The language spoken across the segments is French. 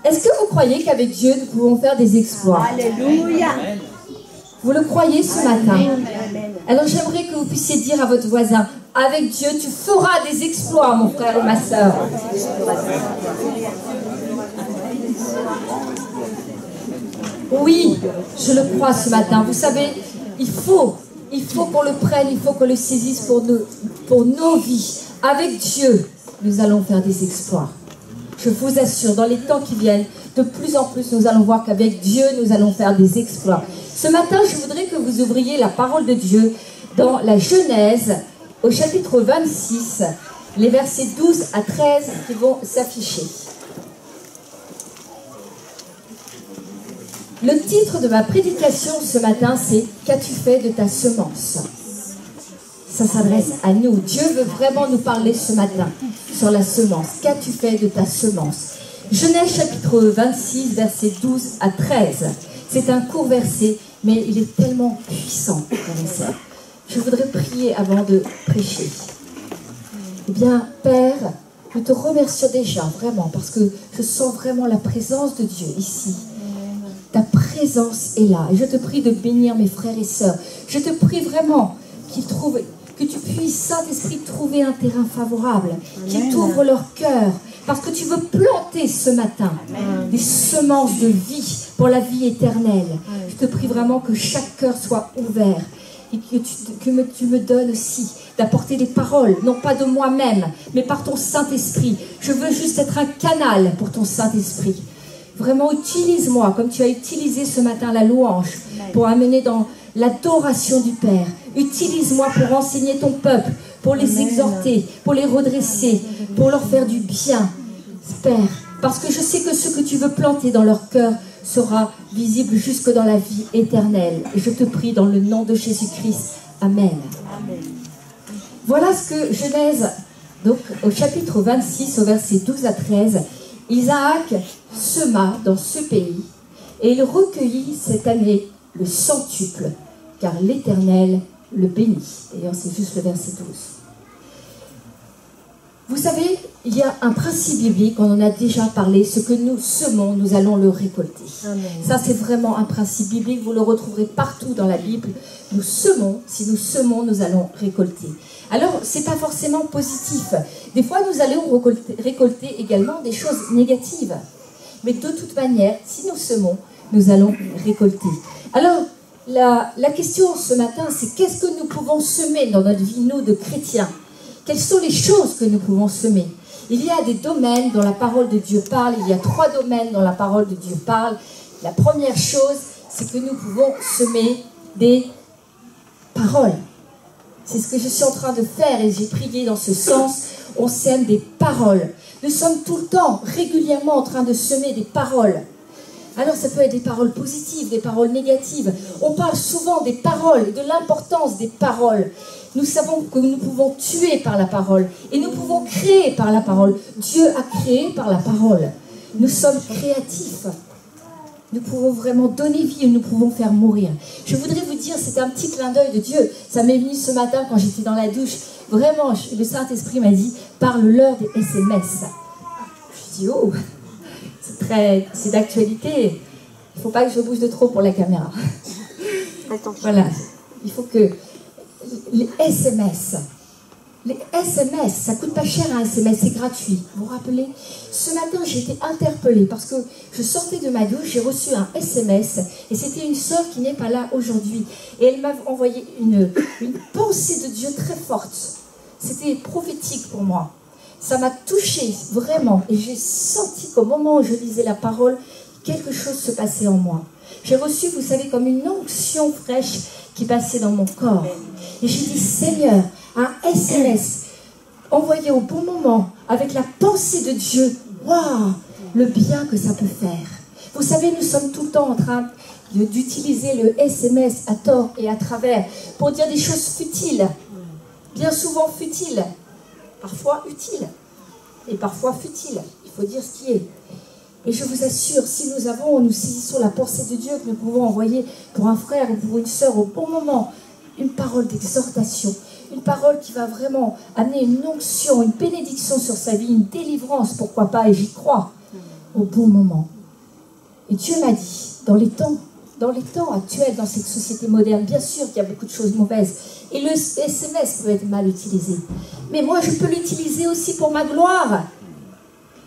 Est-ce que vous croyez qu'avec Dieu, nous pouvons faire des exploits? Alléluia. Vous le croyez ce matin? Alors j'aimerais que vous puissiez dire à votre voisin, avec Dieu, tu feras des exploits, mon frère ou ma sœur. Oui, je le crois ce matin. Vous savez, il faut qu'on le prenne, il faut qu'on le saisisse pour nos vies. Avec Dieu, nous allons faire des exploits. Je vous assure, dans les temps qui viennent, de plus en plus, nous allons voir qu'avec Dieu, nous allons faire des exploits. Ce matin, je voudrais que vous ouvriez la parole de Dieu dans la Genèse, au chapitre 26, les versets 12 à 13 qui vont s'afficher. Le titre de ma prédication ce matin, c'est « Qu'as-tu fait de ta semence ?» Ça s'adresse à nous. Dieu veut vraiment nous parler ce matin sur la semence. Qu'as-tu fait de ta semence? Genèse chapitre 26, versets 12 à 13. C'est un court verset, mais il est tellement puissant, frères et sœurs. Je voudrais prier avant de prêcher. Eh bien, Père, nous te remercions déjà, vraiment, parce que je sens vraiment la présence de Dieu ici. Ta présence est là. Et je te prie de bénir mes frères et sœurs. Je te prie vraiment que tu puisses, Saint-Esprit, trouver un terrain favorable, qui t'ouvre leur cœur, parce que tu veux planter ce matin des semences de vie pour la vie éternelle. Je te prie vraiment que chaque cœur soit ouvert et que tu me donnes aussi d'apporter des paroles, non pas de moi-même, mais par ton Saint-Esprit. Je veux juste être un canal pour ton Saint-Esprit. Vraiment, utilise-moi comme tu as utilisé ce matin la louange pour amener dans l'adoration du Père. Utilise-moi pour enseigner ton peuple, pour les exhorter, pour les redresser, pour leur faire du bien, Père. Parce que je sais que ce que tu veux planter dans leur cœur sera visible jusque dans la vie éternelle. Et je te prie dans le nom de Jésus-Christ. Amen. Voilà ce que Genèse, donc au chapitre 26, au verset 12 à 13, Isaac sema dans ce pays et il recueillit cette année le centuple, car l'Éternel le bénit. D'ailleurs, c'est juste le verset 12. Vous savez, il y a un principe biblique, on en a déjà parlé, ce que nous semons, nous allons le récolter. Amen. Ça, c'est vraiment un principe biblique, vous le retrouverez partout dans la Bible. Nous semons, si nous semons, nous allons récolter. Alors, ce n'est pas forcément positif. Des fois, nous allons récolter également des choses négatives. Mais de toute manière, si nous semons, nous allons récolter. Alors, la question ce matin, c'est qu'est-ce que nous pouvons semer dans notre vie, nous, de chrétiens? Quelles sont les choses que nous pouvons semer? Il y a des domaines dont la parole de Dieu parle. Il y a 3 domaines dont la parole de Dieu parle. La première chose, c'est que nous pouvons semer des paroles. C'est ce que je suis en train de faire et j'ai prié dans ce sens. On sème des paroles. Nous sommes tout le temps, régulièrement en train de semer des paroles. Alors ça peut être des paroles positives, des paroles négatives. On parle souvent des paroles, de l'importance des paroles. Nous savons que nous pouvons tuer par la parole et nous pouvons créer par la parole. Dieu a créé par la parole. Nous sommes créatifs. Nous pouvons vraiment donner vie et nous pouvons faire mourir. Je voudrais vous dire, c'est un petit clin d'œil de Dieu. Ça m'est venu ce matin quand j'étais dans la douche. Vraiment, le Saint-Esprit m'a dit, parle-leur des SMS. Je dis, oh, c'est d'actualité. Il ne faut pas que je bouge de trop pour la caméra. Attention. Voilà, il faut que... Les SMS, ça coûte pas cher un SMS, c'est gratuit. Vous vous rappelez? Ce matin, j'ai été interpellée parce que je sortais de ma douche, j'ai reçu un SMS et c'était une sœur qui n'est pas là aujourd'hui. Et elle m'a envoyé une pensée de Dieu très forte. C'était prophétique pour moi. Ça m'a touchée vraiment et j'ai senti qu'au moment où je lisais la parole, quelque chose se passait en moi. J'ai reçu, vous savez, comme une onction fraîche qui passait dans mon corps. Et j'ai dit, Seigneur, un SMS envoyé au bon moment, avec la pensée de Dieu, waouh, le bien que ça peut faire. Vous savez, nous sommes tout le temps en train d'utiliser le SMS à tort et à travers pour dire des choses futiles, bien souvent futiles, parfois utiles, et parfois futiles. Il faut dire ce qui est. Et je vous assure, si nous saisissons la pensée de Dieu que nous pouvons envoyer pour un frère ou pour une sœur au bon moment, une parole d'exhortation, une parole qui va vraiment amener une onction, une bénédiction sur sa vie, une délivrance, pourquoi pas, et j'y crois, au bon moment. Et Dieu m'a dit, dans les temps actuels, dans cette société moderne, bien sûr qu'il y a beaucoup de choses mauvaises. Et le SMS peut être mal utilisé. Mais moi, je peux l'utiliser aussi pour ma gloire.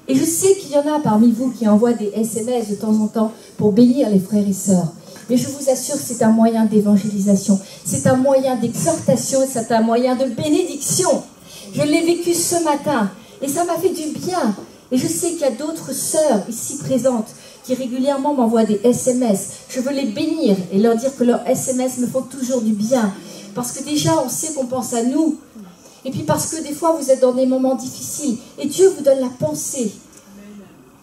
Et je sais qu'il y en a parmi vous qui envoient des SMS de temps en temps pour bénir les frères et sœurs. Mais je vous assure que c'est un moyen d'évangélisation. C'est un moyen d'exhortation. C'est un moyen de bénédiction. Je l'ai vécu ce matin. Et ça m'a fait du bien. Et je sais qu'il y a d'autres sœurs ici présentes qui régulièrement m'envoient des SMS. Je veux les bénir et leur dire que leurs SMS me font toujours du bien. Parce que déjà, on sait qu'on pense à nous. Et puis parce que des fois, vous êtes dans des moments difficiles. Et Dieu vous donne la pensée.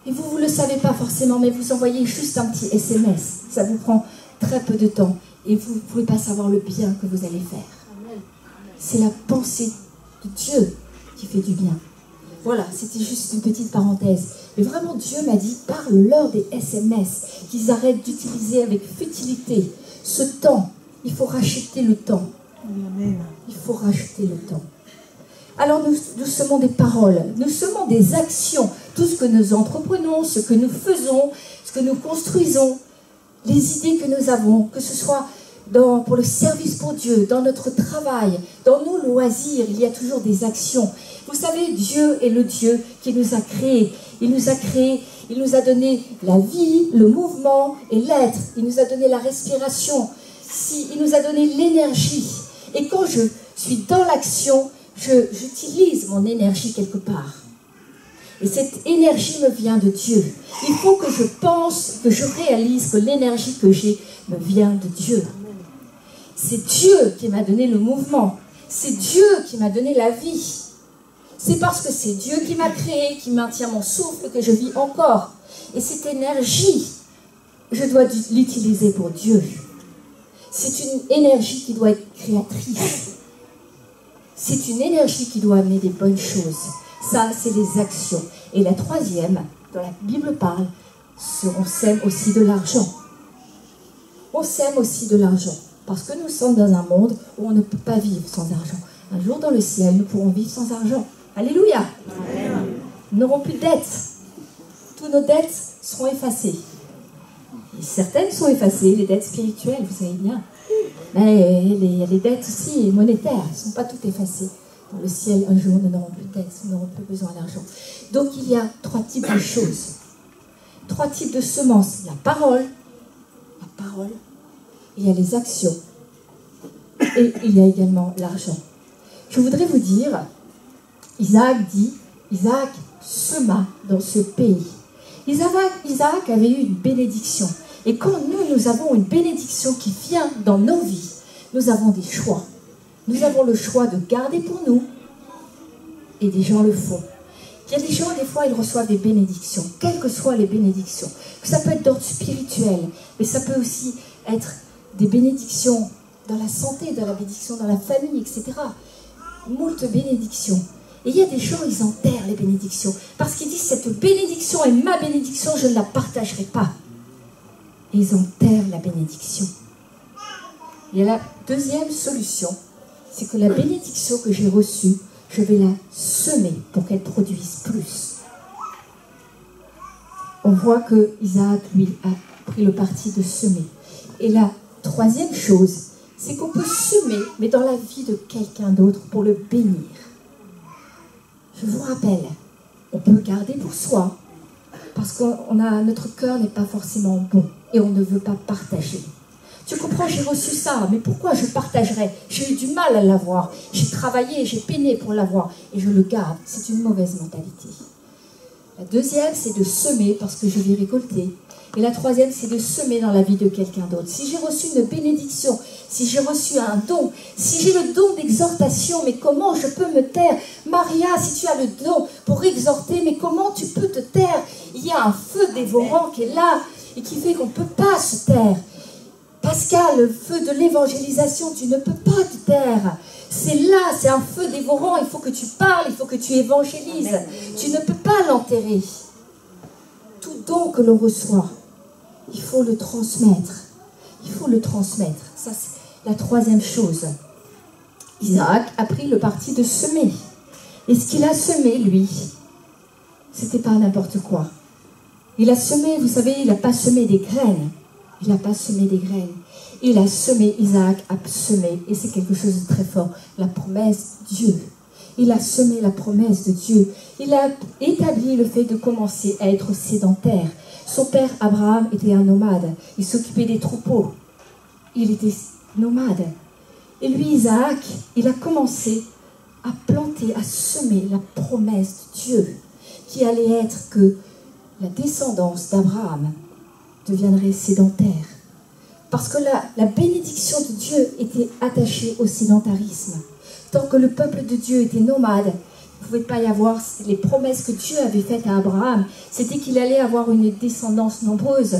Et vous ne le savez pas forcément, mais vous envoyez juste un petit SMS. Ça vous prend très peu de temps. Et vous ne pouvez pas savoir le bien que vous allez faire. C'est la pensée de Dieu qui fait du bien. Voilà, c'était juste une petite parenthèse. Mais vraiment, Dieu m'a dit, parle-leur des SMS, qu'ils arrêtent d'utiliser avec futilité ce temps. Il faut racheter le temps. Il faut racheter le temps. Alors nous semons des paroles, nous semons des actions. Tout ce que nous entreprenons, ce que nous faisons, ce que nous construisons, les idées que nous avons, que ce soit pour le service pour Dieu, dans notre travail, dans nos loisirs, il y a toujours des actions. Vous savez, Dieu est le Dieu qui nous a créés. Il nous a créés, il nous a donné la vie, le mouvement et l'être. Il nous a donné la respiration. Il nous a donné l'énergie. Et quand je suis dans l'action, j'utilise mon énergie quelque part. Et cette énergie me vient de Dieu. Il faut que je pense, que je réalise que l'énergie que j'ai me vient de Dieu. C'est Dieu qui m'a donné le mouvement. C'est Dieu qui m'a donné la vie. C'est parce que c'est Dieu qui m'a créé, qui maintient mon souffle, que je vis encore. Et cette énergie, je dois l'utiliser pour Dieu. C'est une énergie qui doit être créatrice. C'est une énergie qui doit amener des bonnes choses. Ça, c'est les actions. Et la troisième, dont la Bible parle, on sème aussi de l'argent. On sème aussi de l'argent. Parce que nous sommes dans un monde où on ne peut pas vivre sans argent. Un jour dans le ciel, nous pourrons vivre sans argent. Alléluia. Amen. Nous n'aurons plus de dettes. Toutes nos dettes seront effacées. Et certaines sont effacées, les dettes spirituelles, vous savez bien. Mais il y a les dettes aussi monétaires, elles ne sont pas toutes effacées. Dans le ciel, un jour, nous n'aurons plus de dettes, nous n'aurons plus besoin d'argent. Donc il y a 3 types de choses. 3 types de semences. La parole, il y a les actions, et il y a également l'argent. Je voudrais vous dire, Isaac sema dans ce pays. Isaac avait eu une bénédiction. Et quand nous avons une bénédiction qui vient dans nos vies, nous avons des choix. Nous avons le choix de garder pour nous, et des gens le font. Il y a des gens, des fois, ils reçoivent des bénédictions, quelles que soient les bénédictions. Ça peut être d'ordre spirituel, mais ça peut aussi être des bénédictions dans la santé, dans la bénédiction dans la famille, etc. Moult bénédictions. Et il y a des gens, ils enterrent les bénédictions. Parce qu'ils disent, cette bénédiction est ma bénédiction, je ne la partagerai pas. Et ils enterrent la bénédiction. Et la deuxième solution, c'est que la bénédiction que j'ai reçue, je vais la semer pour qu'elle produise plus. On voit que Isaac, lui, a pris le parti de semer. Et la troisième chose, c'est qu'on peut semer, mais dans la vie de quelqu'un d'autre pour le bénir. Je vous rappelle, on peut garder pour soi, parce que notre cœur n'est pas forcément bon, et on ne veut pas partager. Tu comprends, j'ai reçu ça, mais pourquoi je partagerais? J'ai eu du mal à l'avoir, j'ai travaillé, j'ai peiné pour l'avoir, et je le garde. C'est une mauvaise mentalité. La deuxième, c'est de semer, parce que je vais récolter. Et la troisième, c'est de semer dans la vie de quelqu'un d'autre. Si j'ai reçu une bénédiction, si j'ai reçu un don, si j'ai le don d'exhortation, mais comment je peux me taire? Maria, si tu as le don pour exhorter, mais comment tu peux te taire? Il y a un feu dévorant qui est là et qui fait qu'on ne peut pas se taire. Pascal, le feu de l'évangélisation, tu ne peux pas te taire. C'est là, c'est un feu dévorant, il faut que tu parles, il faut que tu évangélises. Tu ne peux pas l'enterrer. Tout don que l'on reçoit, il faut le transmettre. Il faut le transmettre. Ça, c'est la troisième chose. Isaac a pris le parti de semer. Et ce qu'il a semé, lui, c'était pas n'importe quoi. Il a semé, vous savez, il n'a pas semé des graines. Il n'a pas semé des graines. Il a semé, Isaac a semé, et c'est quelque chose de très fort, la promesse de Dieu. Il a semé la promesse de Dieu. Il a établi le fait de commencer à être sédentaire. Son père Abraham était un nomade. Il s'occupait des troupeaux. Il était nomade. Et lui, Isaac, il a commencé à planter, à semer la promesse de Dieu, qui allait être que la descendance d'Abraham deviendrait sédentaire. Parce que la bénédiction de Dieu était attachée au sédentarisme. Tant que le peuple de Dieu était nomade, il ne pouvait pas y avoir les promesses que Dieu avait faites à Abraham. C'était qu'il allait avoir une descendance nombreuse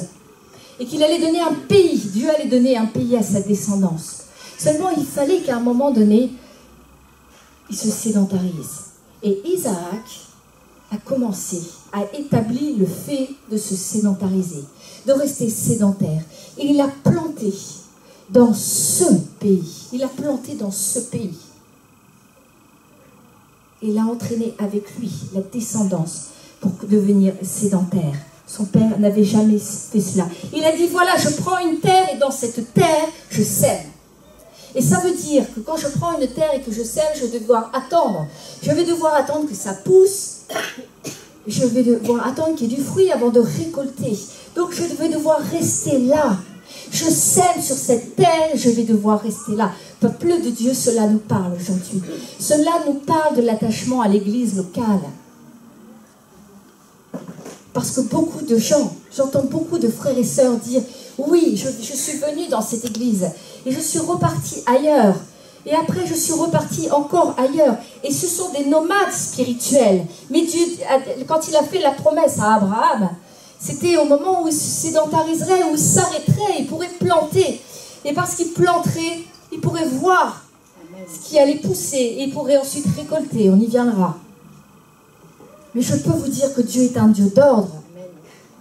et qu'il allait donner un pays. Dieu allait donner un pays à sa descendance. Seulement, il fallait qu'à un moment donné, il se sédentarise. Et Isaac a commencé à établir le fait de se sédentariser, de rester sédentaire. Et il a planté dans ce pays. Il a planté dans ce pays. Il a entraîné avec lui la descendance pour devenir sédentaire. Son père n'avait jamais fait cela. Il a dit, voilà, je prends une terre et dans cette terre, je sème. Et ça veut dire que quand je prends une terre et que je sème, je vais devoir attendre. Je vais devoir attendre que ça pousse. Je vais devoir attendre qu'il y ait du fruit avant de récolter. Donc je vais devoir rester là. Je sème sur cette terre, je vais devoir rester là. Peuple de Dieu, cela nous parle aujourd'hui. Cela nous parle de l'attachement à l'église locale. Parce que beaucoup de gens, j'entends beaucoup de frères et sœurs dire « Oui, je suis venu dans cette église et je suis reparti ailleurs. Et après, je suis reparti encore ailleurs. » Et ce sont des nomades spirituels. Mais Dieu, quand il a fait la promesse à Abraham, c'était au moment où il se sédentariserait, où il s'arrêterait, il pourrait planter. Et parce qu'il planterait, il pourrait voir ce qui allait pousser et il pourrait ensuite récolter. On y viendra. Mais je peux vous dire que Dieu est un Dieu d'ordre.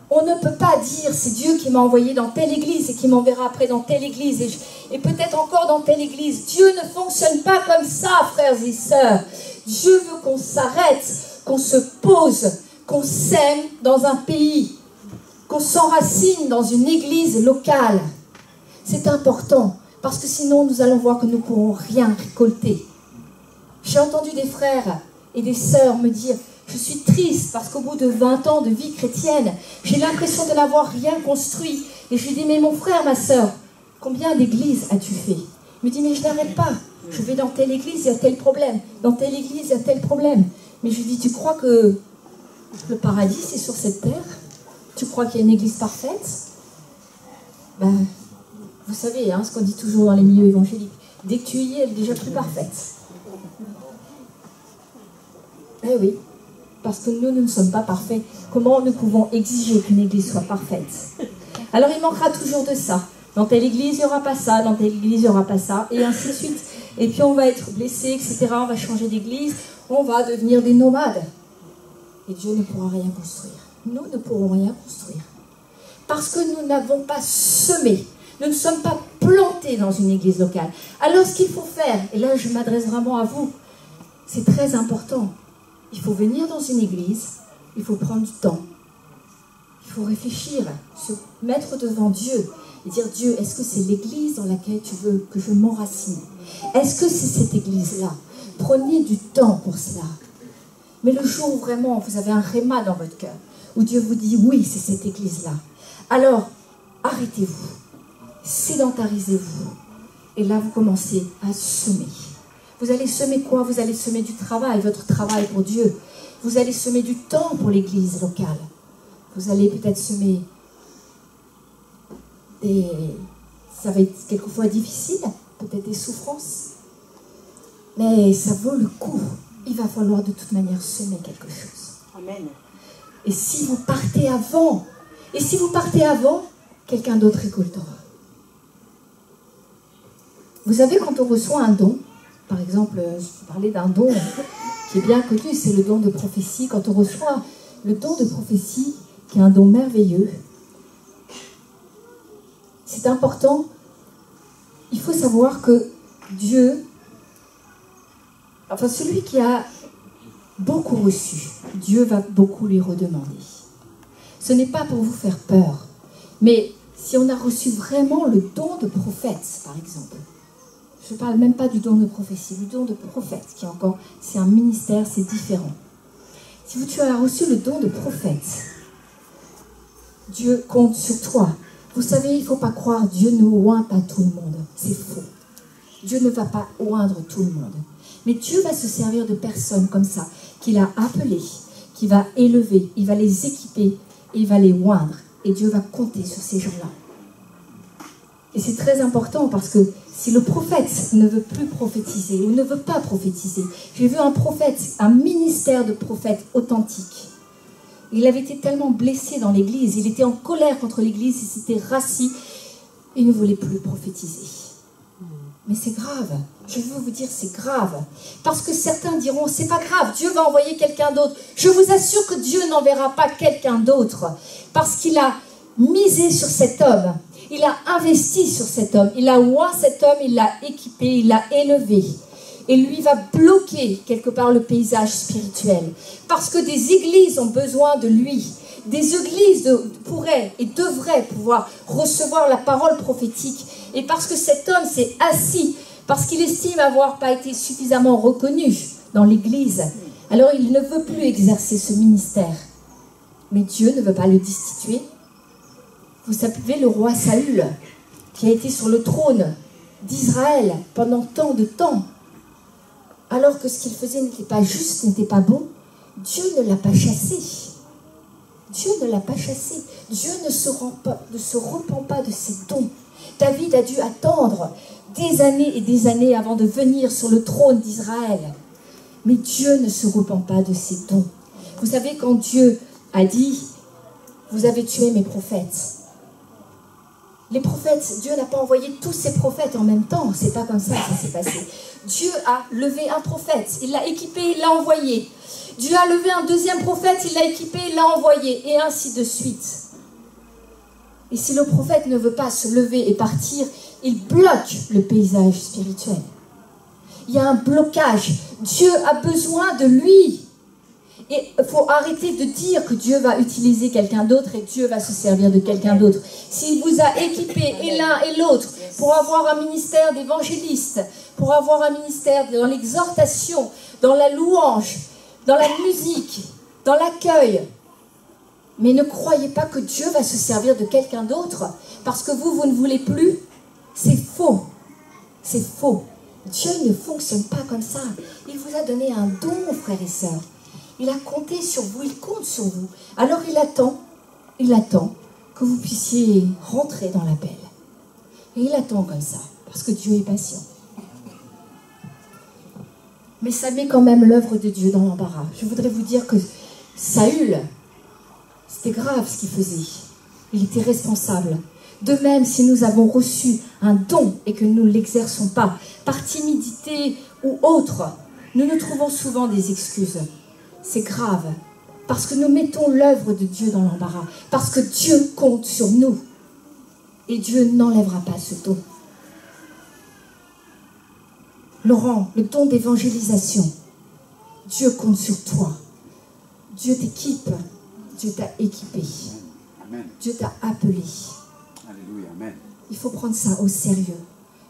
On ne peut pas dire c'est Dieu qui m'a envoyé dans telle église et qui m'enverra après dans telle église et peut-être encore dans telle église. Dieu ne fonctionne pas comme ça, frères et sœurs. Dieu veut qu'on s'arrête, qu'on se pose, qu'on sème dans un pays, qu'on s'enracine dans une église locale. C'est important, parce que sinon nous allons voir que nous ne pourrons rien récolter. J'ai entendu des frères et des sœurs me dire « Je suis triste parce qu'au bout de 20 ans de vie chrétienne, j'ai l'impression de n'avoir rien construit. » Et je lui dis « Mais mon frère, ma sœur, combien d'églises as-tu fait ?» Il me dit « Mais je n'arrête pas. Je vais dans telle église, il y a tel problème. Dans telle église, il y a tel problème. » Mais je lui dis « Tu crois que le paradis, c'est sur cette terre ? Tu crois qu'il y a une église parfaite ? » Ben, vous savez, hein, ce qu'on dit toujours dans les milieux évangéliques. Dès que tu y es, elle est déjà plus parfaite. Eh oui, parce que nous ne sommes pas parfaits. Comment nous pouvons exiger qu'une église soit parfaite? Alors il manquera toujours de ça. Dans telle église, il n'y aura pas ça. Dans telle église, il n'y aura pas ça. Et ainsi de suite. Et puis on va être blessé, etc. On va changer d'église. On va devenir des nomades. Et Dieu ne pourra rien construire. Nous ne pourrons rien construire. Parce que nous n'avons pas semé. Nous ne sommes pas plantés dans une église locale. Alors ce qu'il faut faire, et là je m'adresse vraiment à vous, c'est très important. Il faut venir dans une église, il faut prendre du temps. Il faut réfléchir, se mettre devant Dieu et dire « Dieu, est-ce que c'est l'église dans laquelle tu veux que je m'enracine? Est-ce que c'est cette église-là » Prenez du temps pour cela. Mais le jour où vraiment vous avez un réma dans votre cœur, où Dieu vous dit « Oui, c'est cette église-là », alors arrêtez-vous, sédentarisez-vous. Et là, vous commencez à semer. Vous allez semer quoi? Vous allez semer du travail, votre travail pour Dieu. Vous allez semer du temps pour l'église locale. Vous allez peut-être semer ça va être quelquefois difficile, peut-être des souffrances. Mais ça vaut le coup. Il va falloir de toute manière semer quelque chose. Amen. Et si vous partez avant, quelqu'un d'autre récoltera. Vous savez, quand on reçoit un don, par exemple, je parlais d'un don qui est bien connu, c'est le don de prophétie. Quand on reçoit le don de prophétie, qui est un don merveilleux, c'est important. Il faut savoir que Dieu, enfin celui qui a beaucoup reçu, Dieu va beaucoup lui redemander. Ce n'est pas pour vous faire peur. Mais si on a reçu vraiment le don de prophète, par exemple, je ne parle même pas du don de prophétie, du don de prophète, qui est encore, c'est un ministère, c'est différent. Si tu as reçu le don de prophète, Dieu compte sur toi. Vous savez, il ne faut pas croire, Dieu ne oint pas tout le monde. C'est faux. Dieu ne va pas oindre tout le monde. Mais Dieu va se servir de personnes comme ça, qu'il a appelées, qu'il va élever, il va les équiper, et il va les oindre. Et Dieu va compter sur ces gens-là. Et c'est très important parce que si le prophète ne veut plus prophétiser ou ne veut pas prophétiser, j'ai vu un prophète, un ministère de prophète authentique. Il avait été tellement blessé dans l'église, il était en colère contre l'église, il s'était rassis, il ne voulait plus prophétiser. Mais c'est grave, je veux vous dire c'est grave. Parce que certains diront, c'est pas grave, Dieu va envoyer quelqu'un d'autre. Je vous assure que Dieu n'enverra pas quelqu'un d'autre. Parce qu'il a misé sur cet homme. Il a investi sur cet homme, il a oint cet homme, il l'a équipé, il l'a élevé. Et lui va bloquer quelque part le paysage spirituel. Parce que des églises ont besoin de lui. Des églises pourraient et devraient pouvoir recevoir la parole prophétique. Et parce que cet homme s'est assis, parce qu'il estime avoir pas été suffisamment reconnu dans l'église, alors il ne veut plus exercer ce ministère. Mais Dieu ne veut pas le destituer. Vous savez, le roi Saül, qui a été sur le trône d'Israël pendant tant de temps, alors que ce qu'il faisait n'était pas juste, n'était pas bon, Dieu ne l'a pas chassé. Dieu ne l'a pas chassé. Dieu ne se repent pas de ses dons. David a dû attendre des années et des années avant de venir sur le trône d'Israël. Mais Dieu ne se repent pas de ses dons. Vous savez, quand Dieu a dit, vous avez tué mes prophètes. Les prophètes, Dieu n'a pas envoyé tous ses prophètes en même temps. C'est pas comme ça que ça s'est passé. Dieu a levé un prophète, il l'a équipé, il l'a envoyé. Dieu a levé un deuxième prophète, il l'a équipé, il l'a envoyé. Et ainsi de suite. Et si le prophète ne veut pas se lever et partir, il bloque le paysage spirituel. Il y a un blocage. Dieu a besoin de lui. Et il faut arrêter de dire que Dieu va utiliser quelqu'un d'autre et Dieu va se servir de quelqu'un d'autre. S'il vous a équipé, et l'un et l'autre, pour avoir un ministère d'évangéliste, pour avoir un ministère dans l'exhortation, dans la louange, dans la musique, dans l'accueil, mais ne croyez pas que Dieu va se servir de quelqu'un d'autre parce que vous ne voulez plus. C'est faux. C'est faux. Dieu ne fonctionne pas comme ça. Il vous a donné un don, frères et sœurs. Il a compté sur vous, il compte sur vous. Alors il attend que vous puissiez rentrer dans l'appel. Et il attend comme ça, parce que Dieu est patient. Mais ça met quand même l'œuvre de Dieu dans l'embarras. Je voudrais vous dire que Saül, c'était grave ce qu'il faisait. Il était responsable. De même, si nous avons reçu un don et que nous ne l'exerçons pas, par timidité ou autre, nous nous trouvons souvent des excuses. C'est grave, parce que nous mettons l'œuvre de Dieu dans l'embarras, parce que Dieu compte sur nous, et Dieu n'enlèvera pas ce don. Laurent, le don d'évangélisation, Dieu compte sur toi. Dieu t'équipe, Dieu t'a équipé, Amen. Dieu t'a appelé. Alléluia, amen. Il faut prendre ça au sérieux.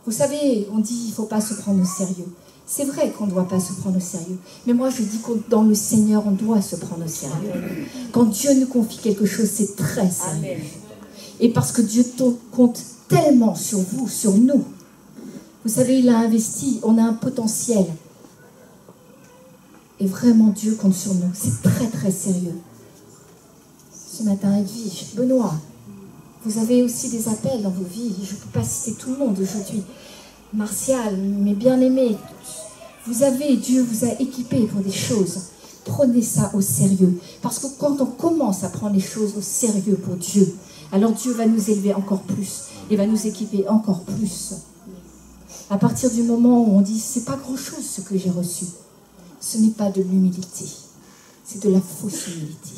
Vous savez, on dit qu'il ne faut pas se prendre au sérieux. C'est vrai qu'on ne doit pas se prendre au sérieux. Mais moi, je dis que dans le Seigneur, on doit se prendre au sérieux. Quand Dieu nous confie quelque chose, c'est très sérieux. Et parce que Dieu compte tellement sur vous, sur nous. Vous savez, il a investi, on a un potentiel. Et vraiment, Dieu compte sur nous. C'est très, très sérieux. Ce matin, Edwige, Benoît, vous avez aussi des appels dans vos vies. Je ne peux pas citer tout le monde aujourd'hui. Martial, mes bien-aimés, Dieu vous a équipé pour des choses. Prenez ça au sérieux. Parce que quand on commence à prendre les choses au sérieux pour Dieu, alors Dieu va nous élever encore plus et va nous équiper encore plus. À partir du moment où on dit, c'est pas grand-chose ce que j'ai reçu, ce n'est pas de l'humilité, c'est de la fausse humilité.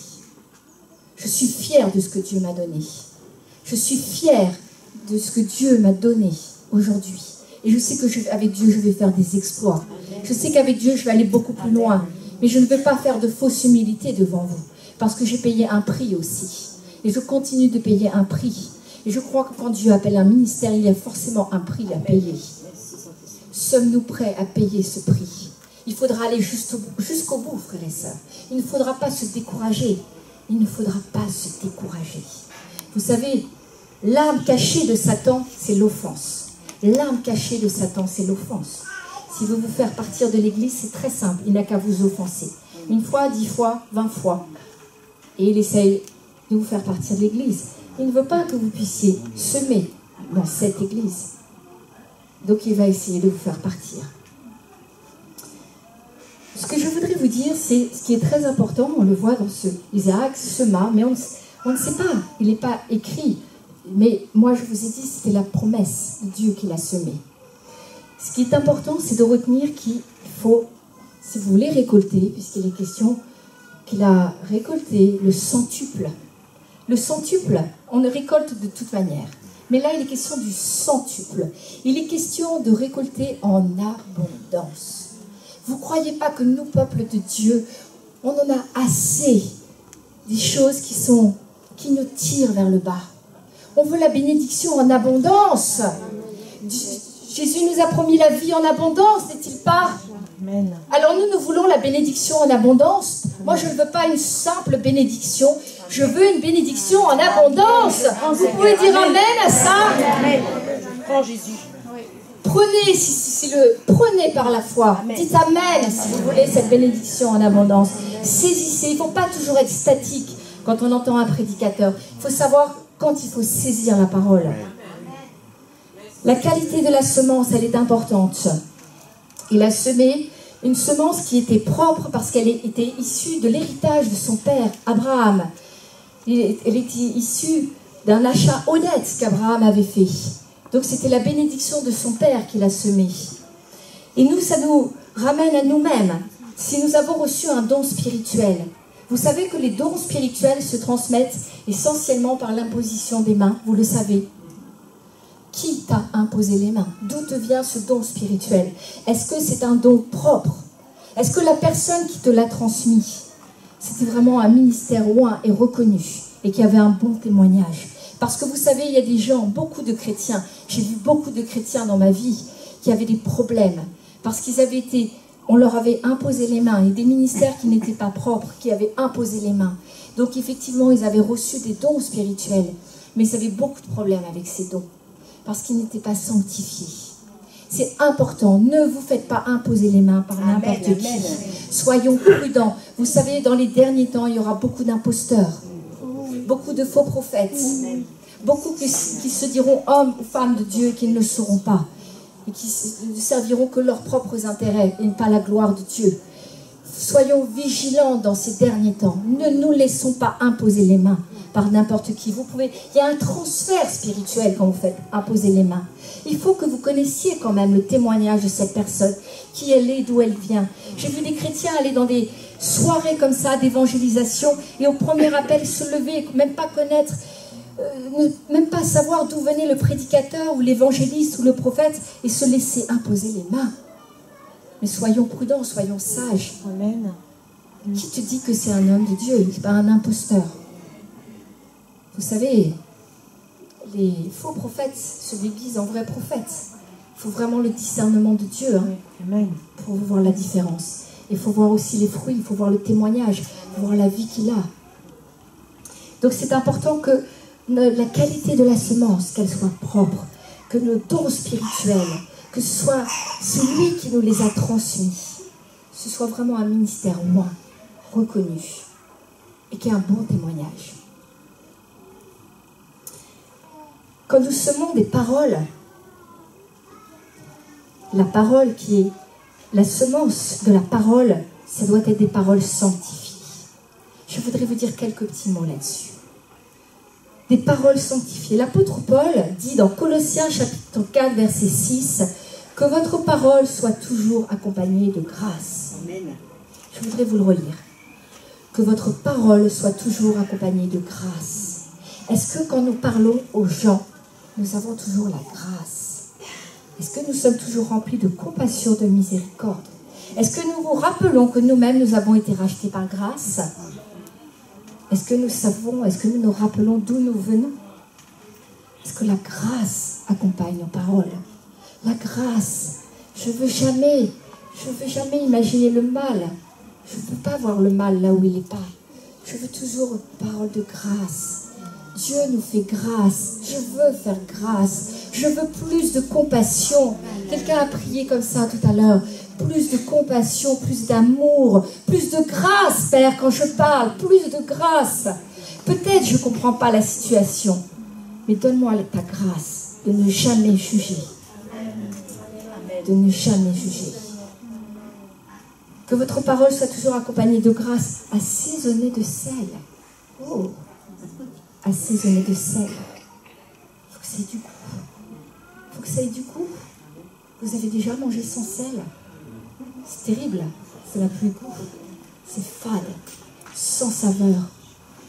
Je suis fière de ce que Dieu m'a donné. Je suis fière de ce que Dieu m'a donné aujourd'hui. Et je sais qu'avec Dieu, je vais faire des exploits. Je sais qu'avec Dieu, je vais aller beaucoup plus loin. Mais je ne veux pas faire de fausse humilité devant vous. Parce que j'ai payé un prix aussi. Et je continue de payer un prix. Et je crois que quand Dieu appelle un ministère, il y a forcément un prix à payer. Sommes-nous prêts à payer ce prix? Il faudra aller jusqu'au bout, frères et sœurs. Il ne faudra pas se décourager. Il ne faudra pas se décourager. Vous savez, l'arme cachée de Satan, c'est l'offense. L'arme cachée de Satan, c'est l'offense. S'il veut vous faire partir de l'église, c'est très simple. Il n'a qu'à vous offenser. 1 fois, 10 fois, 20 fois. Et il essaye de vous faire partir de l'église. Il ne veut pas que vous puissiez semer dans cette église. Donc il va essayer de vous faire partir. Ce que je voudrais vous dire, c'est ce qui est très important. On le voit dans ce Isaac sema, mais on ne sait pas. Il n'est pas écrit. Mais moi, je vous ai dit, c'était la promesse de Dieu qu'il a semée. Ce qui est important, c'est de retenir qu'il faut, si vous voulez récolter, puisqu'il est question qu'il a récolté le centuple. Le centuple, on ne récolte de toute manière. Mais là, il est question du centuple. Il est question de récolter en abondance. Vous ne croyez pas que nous, peuple de Dieu, on en a assez des choses qui nous tirent vers le bas. On veut la bénédiction en abondance. Jésus nous a promis la vie en abondance, n'est-il pas? Amen. Alors nous voulons la bénédiction en abondance. Moi, je ne veux pas une simple bénédiction. Je veux une bénédiction en abondance. Vous pouvez dire Amen à ça? Amen. Prends Jésus. Prenez, prenez par la foi. Amen. Dites Amen si vous voulez cette bénédiction en abondance. Saisissez. Il ne faut pas toujours être statique quand on entend un prédicateur. Il faut savoir quand il faut saisir la parole. La qualité de la semence, elle est importante. Il a semé une semence qui était propre parce qu'elle était issue de l'héritage de son père, Abraham. Elle était issue d'un achat honnête qu'Abraham avait fait. Donc c'était la bénédiction de son père qu'il a semée. Et nous, ça nous ramène à nous-mêmes. Si nous avons reçu un don spirituel, vous savez que les dons spirituels se transmettent essentiellement par l'imposition des mains, vous le savez. Qui t'a imposé les mains? D'où te vient ce don spirituel? Est-ce que c'est un don propre? Est-ce que la personne qui te l'a transmis, c'était vraiment un ministère oint et reconnu et qui avait un bon témoignage? Parce que vous savez, il y a des gens, beaucoup de chrétiens, j'ai vu beaucoup de chrétiens dans ma vie qui avaient des problèmes parce qu'ils avaient été, on leur avait imposé les mains, et des ministères qui n'étaient pas propres, qui avaient imposé les mains. Donc effectivement, ils avaient reçu des dons spirituels, mais ils avaient beaucoup de problèmes avec ces dons. Parce qu'ils n'étaient pas sanctifiés. C'est important, ne vous faites pas imposer les mains par n'importe qui. Soyons prudents. Vous savez, dans les derniers temps, il y aura beaucoup d'imposteurs, beaucoup de faux prophètes, beaucoup qui se diront hommes ou femmes de Dieu et qui ne le seront pas, et qui ne serviront que leurs propres intérêts et pas la gloire de Dieu. Soyons vigilants dans ces derniers temps. Ne nous laissons pas imposer les mains par n'importe qui. Il y a un transfert spirituel quand vous faites imposer les mains. Il faut que vous connaissiez quand même le témoignage de cette personne, qui elle est, d'où elle vient. J'ai vu des chrétiens aller dans des soirées comme ça d'évangélisation et au premier appel se lever, même pas connaître, même pas savoir d'où venait le prédicateur ou l'évangéliste ou le prophète et se laisser imposer les mains. Mais soyons prudents, soyons sages. Amen. Qui te dit que c'est un homme de Dieu, c'est pas un imposteur? Vous savez, les faux prophètes se déguisent en vrais prophètes. Il faut vraiment le discernement de Dieu pour voir la différence. Il faut voir aussi les fruits, il faut voir le témoignage, il faut voir la vie qu'il a. Donc c'est important que la qualité de la semence, qu'elle soit propre, que nos dons spirituels, que ce soit celui qui nous les a transmis, ce soit vraiment un ministère moins reconnu et qui ait un bon témoignage. Quand nous semons des paroles, la parole qui est la semence de la parole, ça doit être des paroles sanctifiées. Je voudrais vous dire quelques petits mots là-dessus. Des paroles sanctifiées. L'apôtre Paul dit dans Colossiens chapitre 4, verset 6, que votre parole soit toujours accompagnée de grâce. Amen. Je voudrais vous le relire. Que votre parole soit toujours accompagnée de grâce. Est-ce que quand nous parlons aux gens, nous avons toujours la grâce? Est-ce que nous sommes toujours remplis de compassion, de miséricorde? Est-ce que nous vous rappelons que nous-mêmes, nous avons été rachetés par grâce? Est-ce que nous savons, est-ce que nous nous rappelons d'où nous venons? Est-ce que la grâce accompagne nos paroles? La grâce, je veux jamais imaginer le mal. Je ne veux pas voir le mal là où il n'est pas. Je veux toujours une parole de grâce. Dieu nous fait grâce. Je veux faire grâce. Je veux plus de compassion. Quelqu'un a prié comme ça tout à l'heure. Plus de compassion, plus d'amour, plus de grâce, Père, quand je parle. Plus de grâce. Peut-être je ne comprends pas la situation, mais donne-moi ta grâce de ne jamais juger. De ne jamais juger. Que votre parole soit toujours accompagnée de grâce, assaisonnée de sel. Oh, assaisonnée de sel. Il faut que ça ait du goût. Il faut que ça ait du goût. Vous avez déjà mangé sans sel? C'est terrible. Ça n'a plus goût. C'est fade, sans saveur.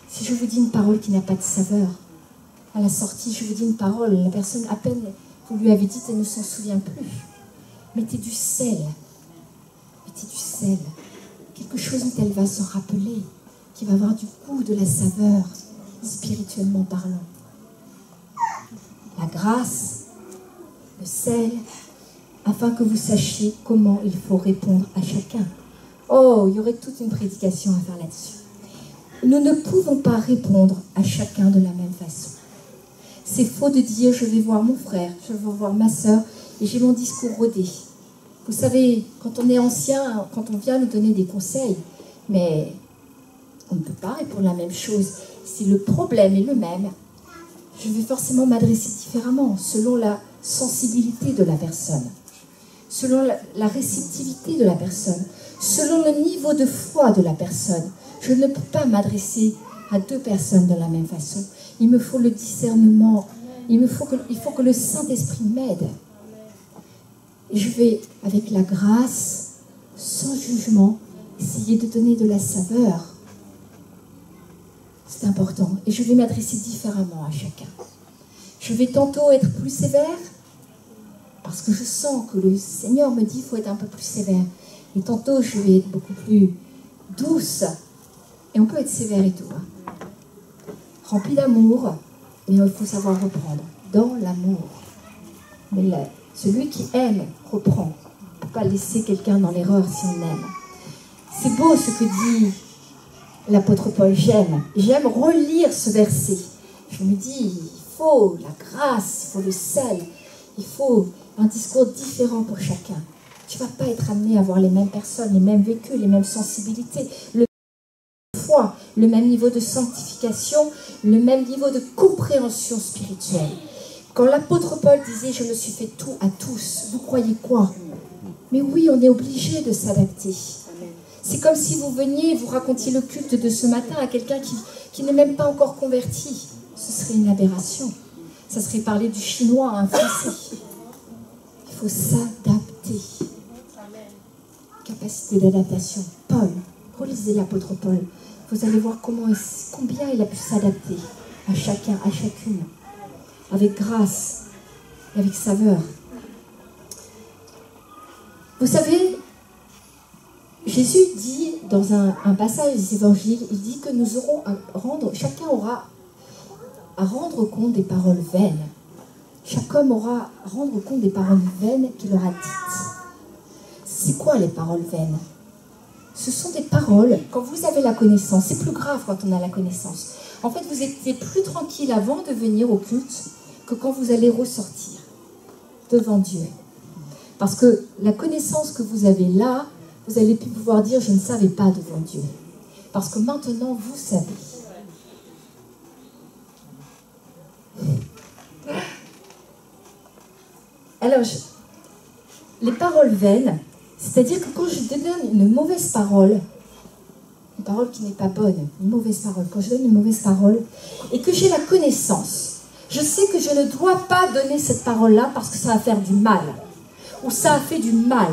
Si je vous dis une parole qui n'a pas de saveur, à la sortie, je vous dis une parole, la personne, à peine vous lui avez dit, elle ne s'en souvient plus. Mettez du sel. Mettez du sel. Quelque chose dont elle va se rappeler, qui va avoir du goût, de la saveur, spirituellement parlant. La grâce, le sel, afin que vous sachiez comment il faut répondre à chacun. Oh, il y aurait toute une prédication à faire là-dessus. Nous ne pouvons pas répondre à chacun de la même façon. C'est faux de dire, je vais voir mon frère, je vais voir ma soeur, et j'ai mon discours rodé. Vous savez, quand on est ancien, quand on vient nous donner des conseils, mais on ne peut pas répondre la même chose. Si le problème est le même, je vais forcément m'adresser différemment, selon la sensibilité de la personne, selon la réceptivité de la personne, selon le niveau de foi de la personne. Je ne peux pas m'adresser à deux personnes de la même façon. Il me faut le discernement. Il faut que le Saint-Esprit m'aide. Et je vais, avec la grâce, sans jugement, essayer de donner de la saveur. C'est important. Et je vais m'adresser différemment à chacun. Je vais tantôt être plus sévère, parce que je sens que le Seigneur me dit qu'il faut être un peu plus sévère. Et tantôt, je vais être beaucoup plus douce. Et on peut être sévère et tout. Hein. Rempli d'amour, mais il faut savoir reprendre. Dans l'amour. Mais celui qui aime, reprend. On ne peut pas laisser quelqu'un dans l'erreur si on aime. C'est beau ce que dit l'apôtre Paul. J'aime relire ce verset. Je me dis, il faut la grâce, il faut le sel, il faut un discours différent pour chacun. Tu ne vas pas être amené à voir les mêmes personnes, les mêmes vécus, les mêmes sensibilités, le même foi, le même niveau de sanctification, le même niveau de compréhension spirituelle. Quand l'apôtre Paul disait « Je me suis fait tout à tous », vous croyez quoi? Mais oui, on est obligé de s'adapter. C'est comme si vous veniez et vous racontiez le culte de ce matin à quelqu'un qui n'est même pas encore converti. Ce serait une aberration. Ça serait parler du chinois à un Français. Il faut s'adapter. Capacité d'adaptation. Paul, relisez l'apôtre Paul. Vous allez voir combien il a pu s'adapter à chacun, à chacune. Avec grâce, avec saveur. Vous savez, Jésus dit dans un passage des évangiles, il dit que nous aurons chacun aura à rendre compte des paroles vaines. Chaque homme aura à rendre compte des paroles vaines qu'il aura dites. C'est quoi les paroles vaines? Ce sont des paroles, quand vous avez la connaissance, c'est plus grave quand on a la connaissance. En fait, vous étiez plus tranquille avant de venir au culte que quand vous allez ressortir devant Dieu. Parce que la connaissance que vous avez là, vous allez plus pouvoir dire « je ne savais pas » devant Dieu. Parce que maintenant, vous savez. Alors, les paroles vaines, c'est-à-dire que quand je donne une mauvaise parole, une parole qui n'est pas bonne, une mauvaise parole, quand je donne une mauvaise parole, et que j'ai la connaissance, je sais que je ne dois pas donner cette parole-là parce que ça va faire du mal, ou ça a fait du mal,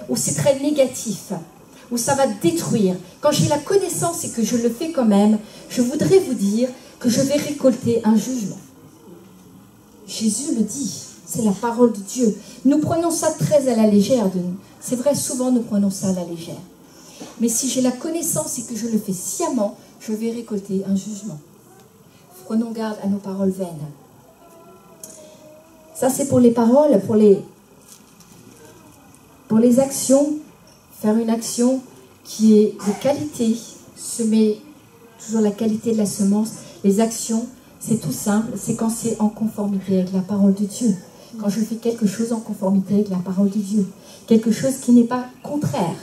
ou c'est très négatif, ou ça va détruire. Quand j'ai la connaissance et que je le fais quand même, je voudrais vous dire que je vais récolter un jugement. Jésus le dit, c'est la parole de Dieu. Nous prenons ça très à la légère. C'est vrai, souvent nous prenons ça à la légère. Mais si j'ai la connaissance et que je le fais sciemment, je vais récolter un jugement. Prenons garde à nos paroles vaines. Ça, c'est pour les paroles, pour les actions. Faire une action qui est de qualité, semer toujours la qualité de la semence. Les actions, c'est tout simple, c'est quand c'est en conformité avec la parole de Dieu. Quand je fais quelque chose en conformité avec la parole de Dieu. Quelque chose qui n'est pas contraire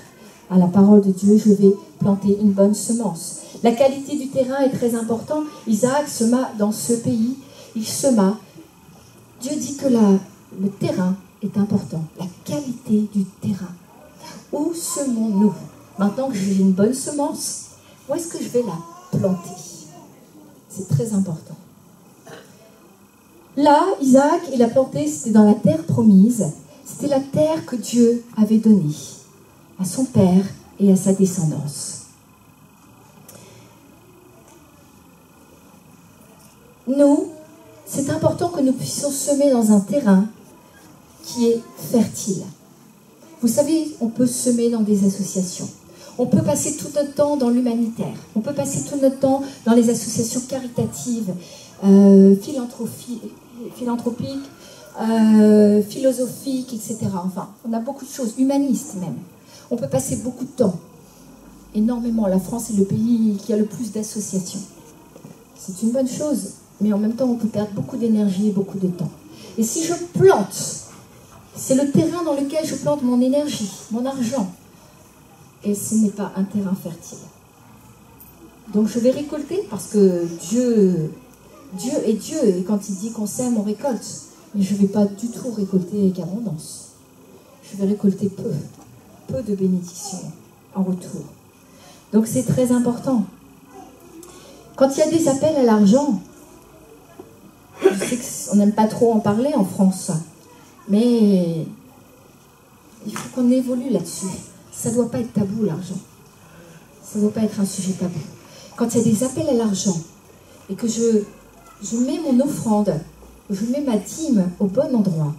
à la parole de Dieu, je vais planter une bonne semence. La qualité du terrain est très importante. Isaac sema dans ce pays, il sema. Dieu dit que le terrain est important, la qualité du terrain. Où semons-nous? Maintenant que j'ai une bonne semence, où est-ce que je vais la planter? C'est très important. Là, Isaac, il a planté, c'était dans la terre promise. C'était la terre que Dieu avait donnée à son père et à sa descendance. Nous, c'est important que nous puissions semer dans un terrain qui est fertile. Vous savez, on peut semer dans des associations. On peut passer tout notre temps dans l'humanitaire. On peut passer tout notre temps dans les associations caritatives, philanthropiques, philosophiques, etc. Enfin, on a beaucoup de choses, humanistes même. On peut passer beaucoup de temps. Énormément. La France est le pays qui a le plus d'associations. C'est une bonne chose, mais en même temps, on peut perdre beaucoup d'énergie et beaucoup de temps. Et si je plante, c'est le terrain dans lequel je plante mon énergie, mon argent. Et ce n'est pas un terrain fertile. Donc je vais récolter parce que Dieu est Dieu. Et quand il dit qu'on sème, on récolte. Mais je ne vais pas du tout récolter avec abondance. Je vais récolter peu de bénédictions en retour. Donc c'est très important. Quand il y a des appels à l'argent, je sais qu'on n'aime pas trop en parler en France. Mais il faut qu'on évolue là-dessus. Ça ne doit pas être tabou, l'argent. Ça ne doit pas être un sujet tabou. Quand il y a des appels à l'argent et que je mets mon offrande, je mets ma dîme au bon endroit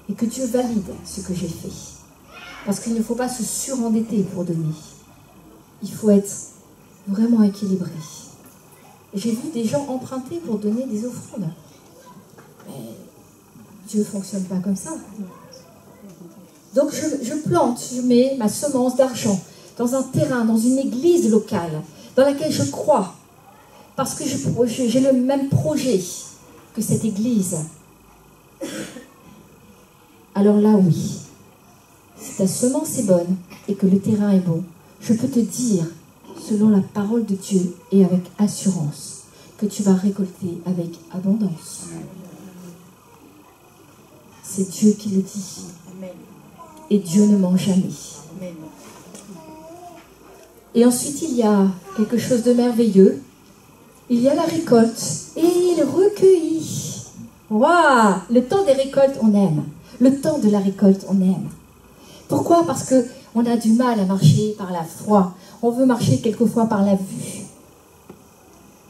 et que Dieu valide ce que j'ai fait. Parce qu'il ne faut pas se surendetter pour donner. Il faut être vraiment équilibré. J'ai vu des gens emprunter pour donner des offrandes. Mais Dieu ne fonctionne pas comme ça. Donc je plante, je mets ma semence d'argent dans un terrain, dans une église locale, dans laquelle je crois, parce que j'ai le même projet que cette église. Alors là, oui, si ta semence est bonne et que le terrain est bon, je peux te dire, selon la parole de Dieu et avec assurance, que tu vas récolter avec abondance. C'est Dieu qui le dit. Et Dieu ne ment jamais. Et ensuite, il y a quelque chose de merveilleux. Il y a la récolte et il recueillit. Waouh! Le temps des récoltes, on aime. Le temps de la récolte, on aime. Pourquoi? Parce qu'on a du mal à marcher par la foi. On veut marcher quelquefois par la vue.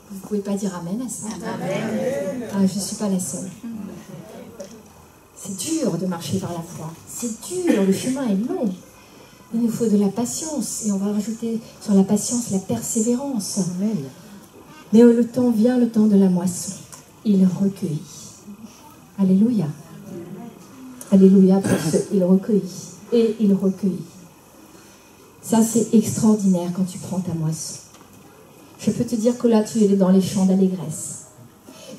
Vous ne pouvez pas dire amen à ça? Amen. Ah, je ne suis pas la seule. C'est dur de marcher par la foi. C'est dur, le chemin est long. Il nous faut de la patience. Et on va rajouter sur la patience la persévérance. Amen. Mais le temps vient, le temps de la moisson. Il recueillit. Alléluia. Alléluia pour ce il recueillit. Et il recueillit. Ça, c'est extraordinaire quand tu prends ta moisson. Je peux te dire que là, tu es dans les champs d'allégresse.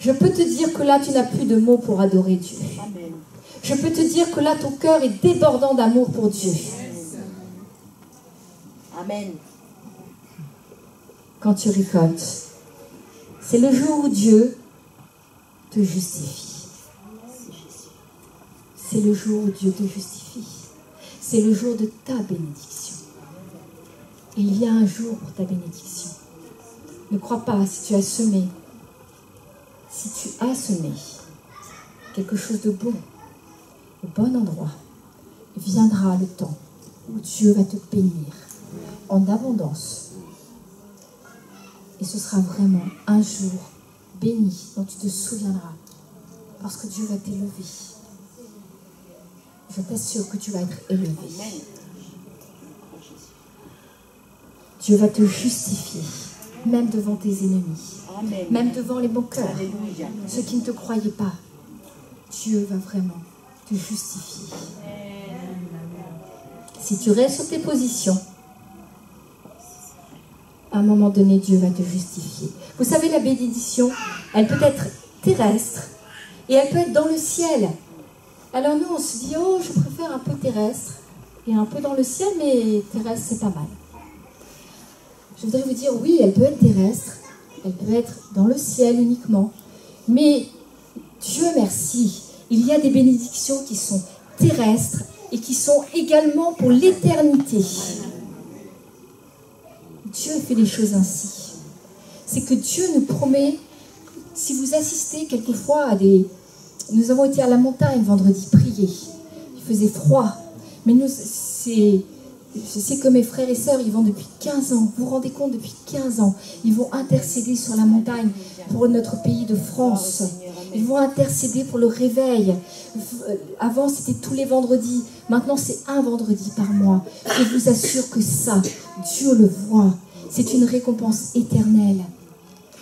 Je peux te dire que là, tu n'as plus de mots pour adorer Dieu. Amen. Je peux te dire que là, ton cœur est débordant d'amour pour Dieu. Amen. Quand tu récoltes, c'est le jour où Dieu te justifie. C'est le jour où Dieu te justifie. C'est le jour de ta bénédiction. Il y a un jour pour ta bénédiction. Ne crois pas, si tu as semé quelque chose de bon, au bon endroit, viendra le temps où Dieu va te bénir en abondance. Et ce sera vraiment un jour béni dont tu te souviendras parce que Dieu va t'élever. Je t'assure que tu vas être élevé. Dieu va te justifier, même devant tes ennemis, Amen. même devant les moqueurs, Alléluia. ceux qui ne te croyaient pas. Dieu va vraiment te justifier. Si tu restes sur tes positions, à un moment donné, Dieu va te justifier. Vous savez, la bénédiction, elle peut être terrestre et elle peut être dans le ciel. Alors nous, on se dit, oh, je préfère un peu terrestre et un peu dans le ciel, mais terrestre, c'est pas mal. Je voudrais vous dire, oui, elle peut être terrestre, elle peut être dans le ciel uniquement, mais Dieu merci, il y a des bénédictions qui sont terrestres et qui sont également pour l'éternité. Dieu fait les choses ainsi. C'est que Dieu nous promet, si vous assistez quelquefois à des... Nous avons été à la montagne vendredi, prier. Il faisait froid, mais nous, je sais que mes frères et sœurs, ils vont depuis 15 ans, vous vous rendez compte, depuis 15 ans, ils vont intercéder sur la montagne pour notre pays de France. Ils vont intercéder pour le réveil. Avant, c'était tous les vendredis. Maintenant, c'est un vendredi par mois. Je vous assure que ça, Dieu le voit. C'est une récompense éternelle.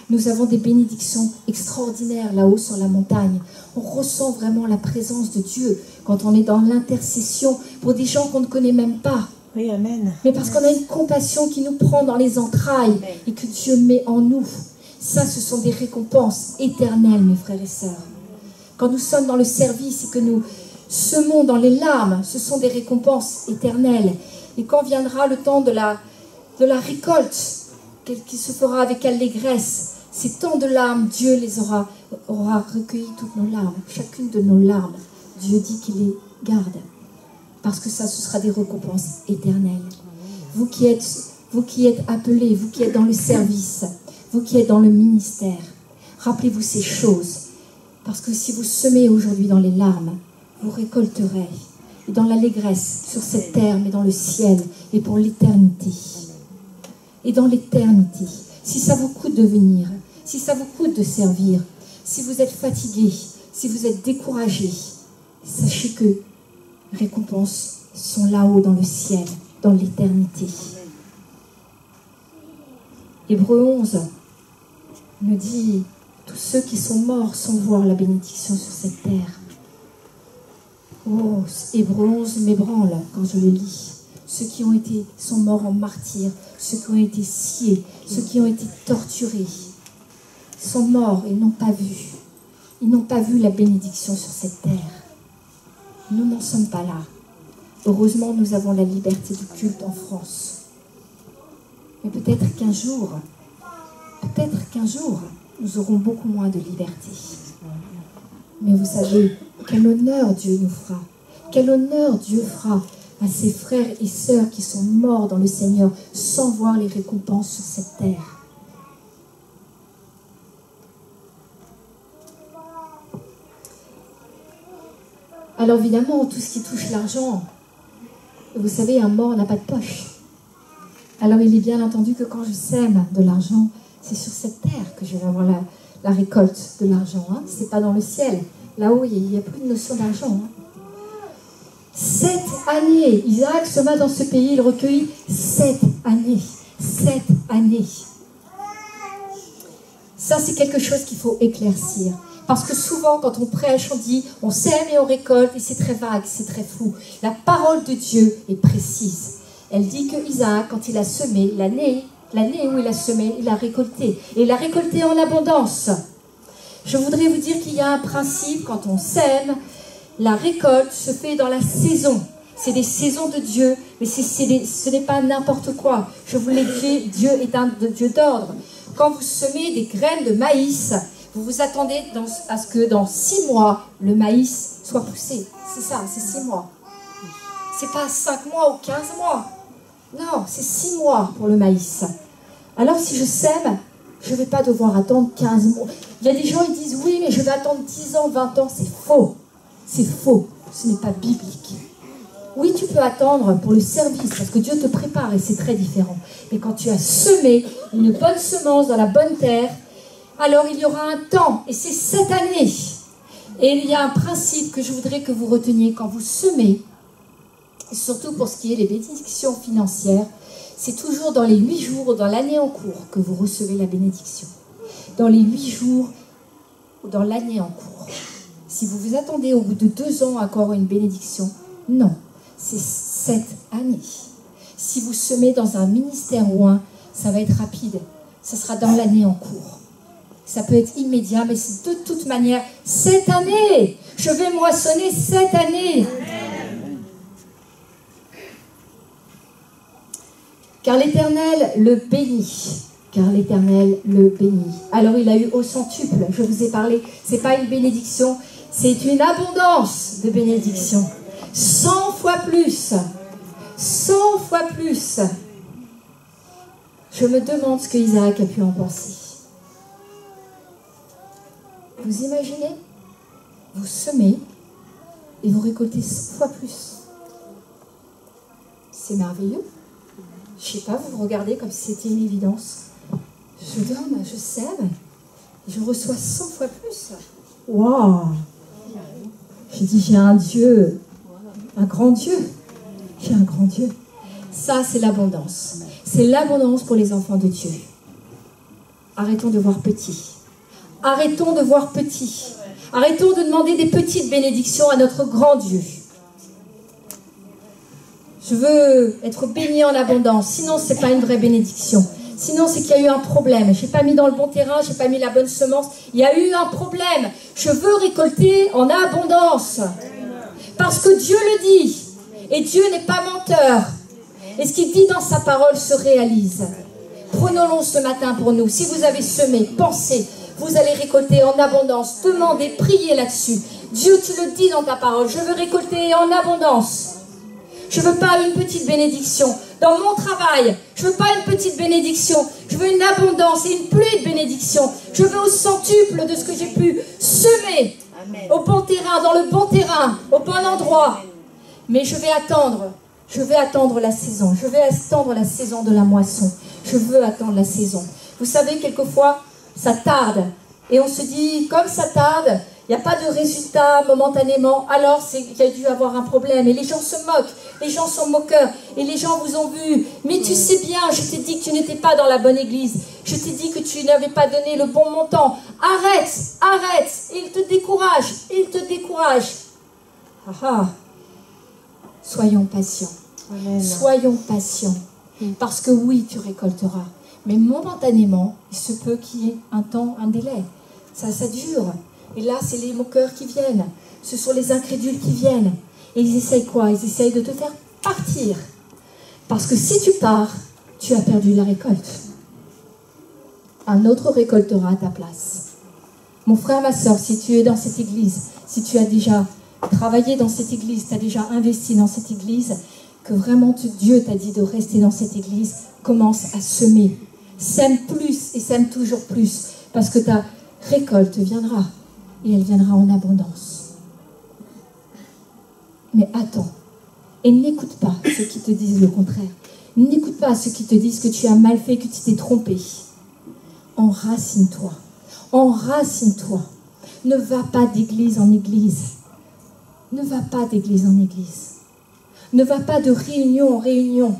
Nous avons des bénédictions extraordinaires là-haut sur la montagne. On ressent vraiment la présence de Dieu quand on est dans l'intercession pour des gens qu'on ne connaît même pas. Oui, amen. Mais parce qu'on a une compassion qui nous prend dans les entrailles et que Dieu met en nous. Ça, ce sont des récompenses éternelles, mes frères et sœurs. Quand nous sommes dans le service et que nous semons dans les larmes, ce sont des récompenses éternelles. Et quand viendra le temps de la récolte, qui se fera avec allégresse, ces temps de larmes, Dieu les aura recueilli toutes nos larmes. Chacune de nos larmes, Dieu dit qu'il les garde. Parce que ça, ce sera des récompenses éternelles. Vous qui êtes appelés, vous qui êtes dans le service, vous qui êtes dans le ministère, rappelez-vous ces choses. Parce que si vous semez aujourd'hui dans les larmes, vous récolterez. Et dans l'allégresse, sur cette terre, mais dans le ciel, et pour l'éternité. Et dans l'éternité, si ça vous coûte de venir, si ça vous coûte de servir, si vous êtes fatigué, si vous êtes découragé, sachez que récompenses sont là-haut dans le ciel, dans l'éternité. Hébreux 11 nous dit, tous ceux qui sont morts sans voir la bénédiction sur cette terre. Oh, Hébreux 11 m'ébranle quand je le lis. Ceux qui sont morts en martyrs, ceux qui ont été sciés, ceux qui ont été torturés, sont morts et n'ont pas vu. Ils n'ont pas vu la bénédiction sur cette terre. Nous n'en sommes pas là. Heureusement, nous avons la liberté du culte en France. Mais peut-être qu'un jour, nous aurons beaucoup moins de liberté. Mais vous savez, quel honneur Dieu nous fera. Quel honneur Dieu fera à ses frères et sœurs qui sont morts dans le Seigneur sans voir les récompenses sur cette terre. Alors évidemment, tout ce qui touche l'argent, vous savez, un mort n'a pas de poche. Alors il est bien entendu que quand je sème de l'argent, c'est sur cette terre que je vais avoir la récolte de l'argent. Hein. Ce n'est pas dans le ciel. Là-haut, il n'y a plus de notion d'argent. Hein. 7 années, Isaac sema dans ce pays, il recueillit 7 années. 7 années. Ça, c'est quelque chose qu'il faut éclaircir. Parce que souvent, quand on prêche, on dit, on sème et on récolte, et c'est très vague, c'est très flou. La parole de Dieu est précise. Elle dit que Isaac, quand il a semé, l'année où il a semé, il a récolté. Et il a récolté en abondance. Je voudrais vous dire qu'il y a un principe, quand on sème, la récolte se fait dans la saison. C'est des saisons de Dieu, mais ce n'est pas n'importe quoi. Je vous l'ai dit, Dieu est un Dieu d'ordre. Quand vous semez des graines de maïs, vous vous attendez à ce que dans 6 mois, le maïs soit poussé. C'est ça, c'est 6 mois. C'est pas 5 mois ou 15 mois. Non, c'est 6 mois pour le maïs. Alors si je sème, je ne vais pas devoir attendre 15 mois. Il y a des gens qui disent, oui, mais je vais attendre 10 ans, 20 ans. C'est faux. C'est faux. Ce n'est pas biblique. Oui, tu peux attendre pour le service, parce que Dieu te prépare et c'est très différent. Mais quand tu as semé une bonne semence dans la bonne terre, alors il y aura un temps, et c'est cette année. Et il y a un principe que je voudrais que vous reteniez quand vous semez, et surtout pour ce qui est des bénédictions financières, c'est toujours dans les 8 jours, dans l'année en cours, que vous recevez la bénédiction. Dans les 8 jours, ou dans l'année en cours. Si vous vous attendez au bout de 2 ans encore une bénédiction, non, c'est cette année. Si vous semez dans un ministère ou ça va être rapide. Ça sera dans l'année en cours. Ça peut être immédiat, mais c'est de toute manière cette année. Je vais moissonner cette année. Car l'Éternel le bénit. Car l'Éternel le bénit. Alors il a eu au centuple, je vous ai parlé, ce n'est pas une bénédiction, c'est une abondance de bénédiction. 100 fois plus. 100 fois plus. Je me demande ce que Isaac a pu en penser. Vous imaginez? Vous semez et vous récoltez 100 fois plus. C'est merveilleux. Je ne sais pas, vous regardez comme si c'était une évidence. Je donne, je sème, et je reçois 100 fois plus. Waouh! J'ai dit, j'ai un Dieu, un grand Dieu. J'ai un grand Dieu. Ça, c'est l'abondance. C'est l'abondance pour les enfants de Dieu. Arrêtons de voir petit. Arrêtons de voir petit. Arrêtons de demander des petites bénédictions à notre grand Dieu. Je veux être béni en abondance. Sinon, ce n'est pas une vraie bénédiction. Sinon, c'est qu'il y a eu un problème. Je n'ai pas mis dans le bon terrain, je n'ai pas mis la bonne semence. Il y a eu un problème. Je veux récolter en abondance. Parce que Dieu le dit. Et Dieu n'est pas menteur. Et ce qu'il dit dans sa parole se réalise. Prenons-le ce matin pour nous. Si vous avez semé, pensez, vous allez récolter en abondance. Demandez, priez là-dessus. Dieu, tu le dis dans ta parole. Je veux récolter en abondance. Je ne veux pas une petite bénédiction. Dans mon travail, je ne veux pas une petite bénédiction. Je veux une abondance et une pluie de bénédiction. Je veux au centuple de ce que j'ai pu semer. Amen. Au bon terrain, dans le bon terrain, au bon endroit. Mais je vais attendre la saison. Je vais attendre la saison de la moisson. Je veux attendre la saison. Vous savez, quelquefois, ça tarde. Et on se dit, comme ça tarde, il n'y a pas de résultat momentanément, alors c'est qu'il y a dû avoir un problème. Et les gens se moquent, les gens sont moqueurs, et les gens vous ont vu. Mais tu sais bien, je t'ai dit que tu n'étais pas dans la bonne église. Je t'ai dit que tu n'avais pas donné le bon montant. Arrête, arrête. Il te décourage, il te décourage. Ah ah. Soyons patients. Amen. Soyons patients. Parce que oui, tu récolteras. Mais momentanément, il se peut qu'il y ait un temps, un délai. Ça dure. Et là, c'est les moqueurs qui viennent. Ce sont les incrédules qui viennent. Et ils essayent quoi? Ils essayent de te faire partir. Parce que si tu pars, tu as perdu la récolte. Un autre récoltera à ta place. Mon frère, ma soeur, si tu es dans cette église, si tu as déjà travaillé dans cette église, tu as déjà investi dans cette église, que vraiment Dieu t'a dit de rester dans cette église, commence à semer. Sème plus et sème toujours plus. Parce que ta récolte viendra. Et elle viendra en abondance. Mais attends. Et n'écoute pas ceux qui te disent le contraire. N'écoute pas ceux qui te disent que tu as mal fait, que tu t'es trompé. Enracine-toi. Enracine-toi. Ne va pas d'église en église. Ne va pas d'église en église. Ne va pas de réunion en réunion.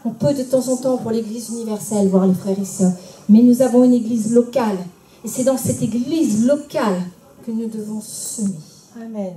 On peut de temps en temps pour l'église universelle voir les frères et sœurs. Mais nous avons une église locale. Et c'est dans cette église locale que nous devons semer. Amen.